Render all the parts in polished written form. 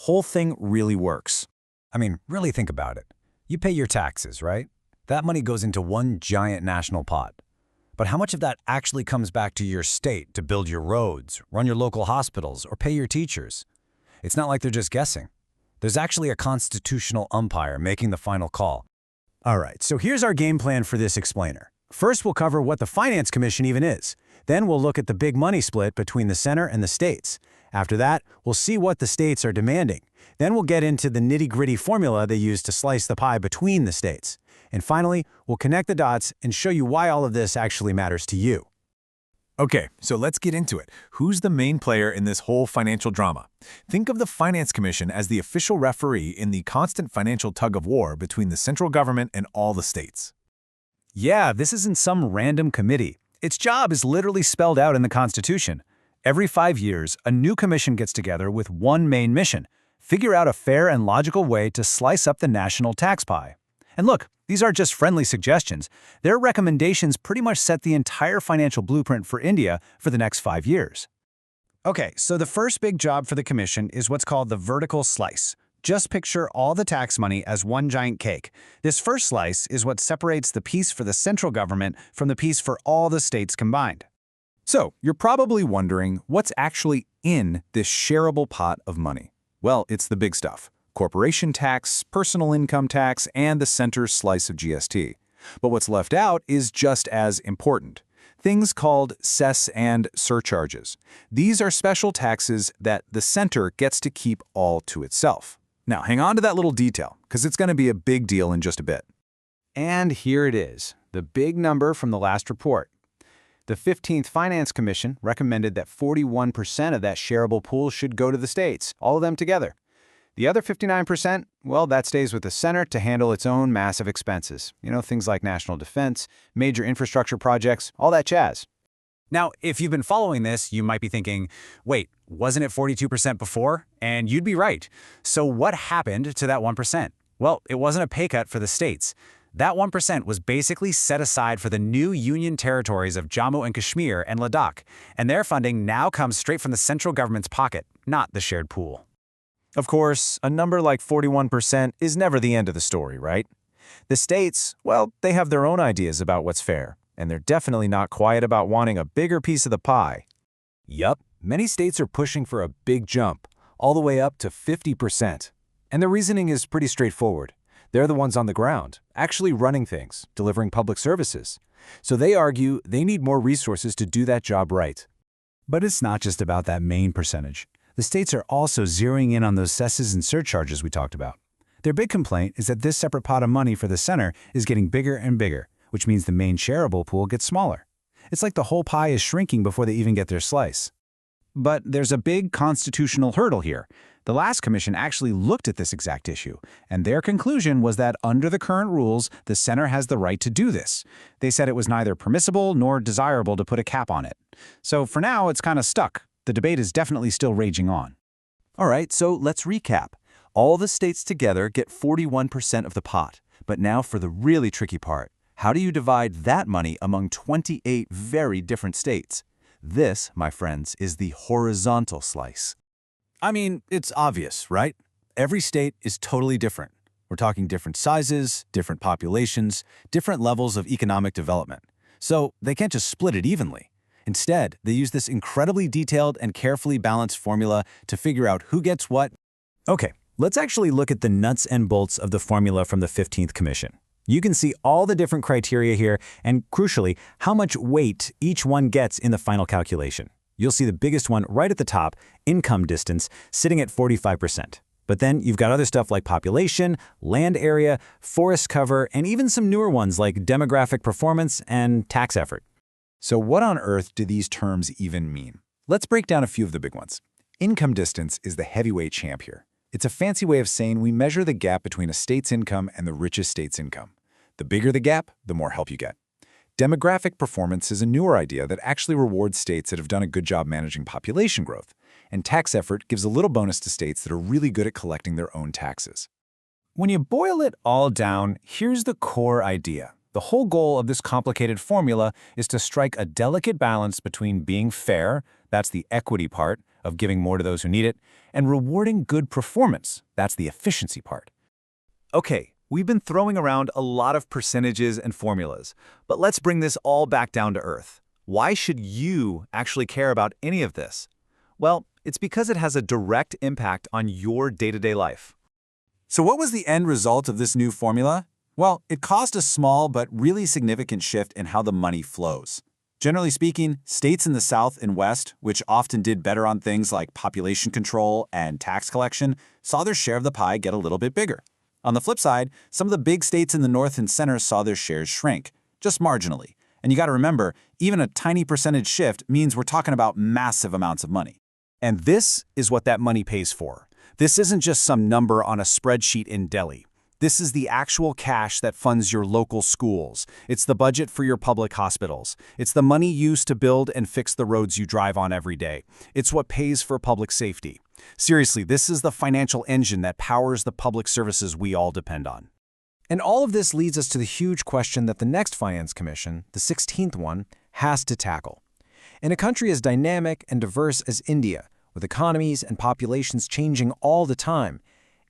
whole thing really works. I mean, really think about it. You pay your taxes, right? That money goes into one giant national pot. But how much of that actually comes back to your state to build your roads, run your local hospitals, or pay your teachers? It's not like they're just guessing. There's actually a constitutional umpire making the final call. All right, so here's our game plan for this explainer. First, we'll cover what the Finance Commission even is. Then we'll look at the big money split between the center and the states. After that, we'll see what the states are demanding. Then we'll get into the nitty-gritty formula they use to slice the pie between the states. And finally, we'll connect the dots and show you why all of this actually matters to you. Okay, so let's get into it. Who's the main player in this whole financial drama? Think of the Finance Commission as the official referee in the constant financial tug-of-war between the central government and all the states. Yeah, this isn't some random committee. Its job is literally spelled out in the Constitution. Every 5 years, a new commission gets together with one main mission: figure out a fair and logical way to slice up the national tax pie. And look, these aren't just friendly suggestions. Their recommendations pretty much set the entire financial blueprint for India for the next 5 years. Okay, so the first big job for the commission is what's called the vertical slice. Just picture all the tax money as one giant cake. This first slice is what separates the piece for the central government from the piece for all the states combined. So, you're probably wondering what's actually in this shareable pot of money. Well, it's the big stuff: corporation tax, personal income tax, and the center's slice of GST. But what's left out is just as important: things called cess and surcharges. These are special taxes that the center gets to keep all to itself. Now, hang on to that little detail, because it's going to be a big deal in just a bit. And here it is, the big number from the last report. The 15th Finance Commission recommended that 41% of that shareable pool should go to the states, all of them together. The other 59%, well, that stays with the center to handle its own massive expenses. You know, things like national defense, major infrastructure projects, all that jazz. Now, if you've been following this, you might be thinking, wait, wasn't it 42% before? And you'd be right. So what happened to that 1%? Well, it wasn't a pay cut for the states. That 1% was basically set aside for the new union territories of Jammu and Kashmir and Ladakh, and their funding now comes straight from the central government's pocket, not the shared pool. Of course, a number like 41% is never the end of the story, right? The states, well, they have their own ideas about what's fair, and they're definitely not quiet about wanting a bigger piece of the pie. Yup, many states are pushing for a big jump, all the way up to 50%. And the reasoning is pretty straightforward. They're the ones on the ground, actually running things, delivering public services. So they argue they need more resources to do that job right. But it's not just about that main percentage. The states are also zeroing in on those cesses and surcharges we talked about. Their big complaint is that this separate pot of money for the center is getting bigger and bigger, which means the main shareable pool gets smaller. It's like the whole pie is shrinking before they even get their slice. But there's a big constitutional hurdle here. The last commission actually looked at this exact issue, and their conclusion was that under the current rules, the center has the right to do this. They said it was neither permissible nor desirable to put a cap on it. So for now, it's kind of stuck. The debate is definitely still raging on. All right, so let's recap. All the states together get 41% of the pot. But now for the really tricky part. How do you divide that money among 28 very different states? This, my friends, is the horizontal slice. I mean, it's obvious, right? Every state is totally different. We're talking different sizes, different populations, different levels of economic development. So they can't just split it evenly. Instead, they use this incredibly detailed and carefully balanced formula to figure out who gets what. Okay, let's actually look at the nuts and bolts of the formula from the 15th Commission. You can see all the different criteria here and, crucially, how much weight each one gets in the final calculation. You'll see the biggest one right at the top, income distance, sitting at 45%. But then you've got other stuff like population, land area, forest cover, and even some newer ones like demographic performance and tax effort. So what on earth do these terms even mean? Let's break down a few of the big ones. Income distance is the heavyweight champ here. It's a fancy way of saying we measure the gap between a state's income and the richest state's income. The bigger the gap, the more help you get. Demographic performance is a newer idea that actually rewards states that have done a good job managing population growth. And tax effort gives a little bonus to states that are really good at collecting their own taxes. When you boil it all down, here's the core idea. The whole goal of this complicated formula is to strike a delicate balance between being fair, that's the equity part, of giving more to those who need it, and rewarding good performance. That's the efficiency part. Okay, we've been throwing around a lot of percentages and formulas, but let's bring this all back down to earth. Why should you actually care about any of this? Well, it's because it has a direct impact on your day-to-day life. So what was the end result of this new formula? Well, it caused a small but really significant shift in how the money flows. Generally speaking, states in the South and West, which often did better on things like population control and tax collection, saw their share of the pie get a little bit bigger. On the flip side, some of the big states in the North and Center saw their shares shrink, just marginally. And you got to remember, even a tiny percentage shift means we're talking about massive amounts of money. And this is what that money pays for. This isn't just some number on a spreadsheet in Delhi. This is the actual cash that funds your local schools. It's the budget for your public hospitals. It's the money used to build and fix the roads you drive on every day. It's what pays for public safety. Seriously, this is the financial engine that powers the public services we all depend on. And all of this leads us to the huge question that the next Finance Commission, the 16th one, has to tackle. In a country as dynamic and diverse as India, with economies and populations changing all the time,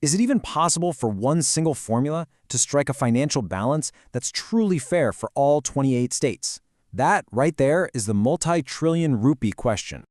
is it even possible for one single formula to strike a financial balance that's truly fair for all 28 states? That, right there, is the multi-trillion rupee question.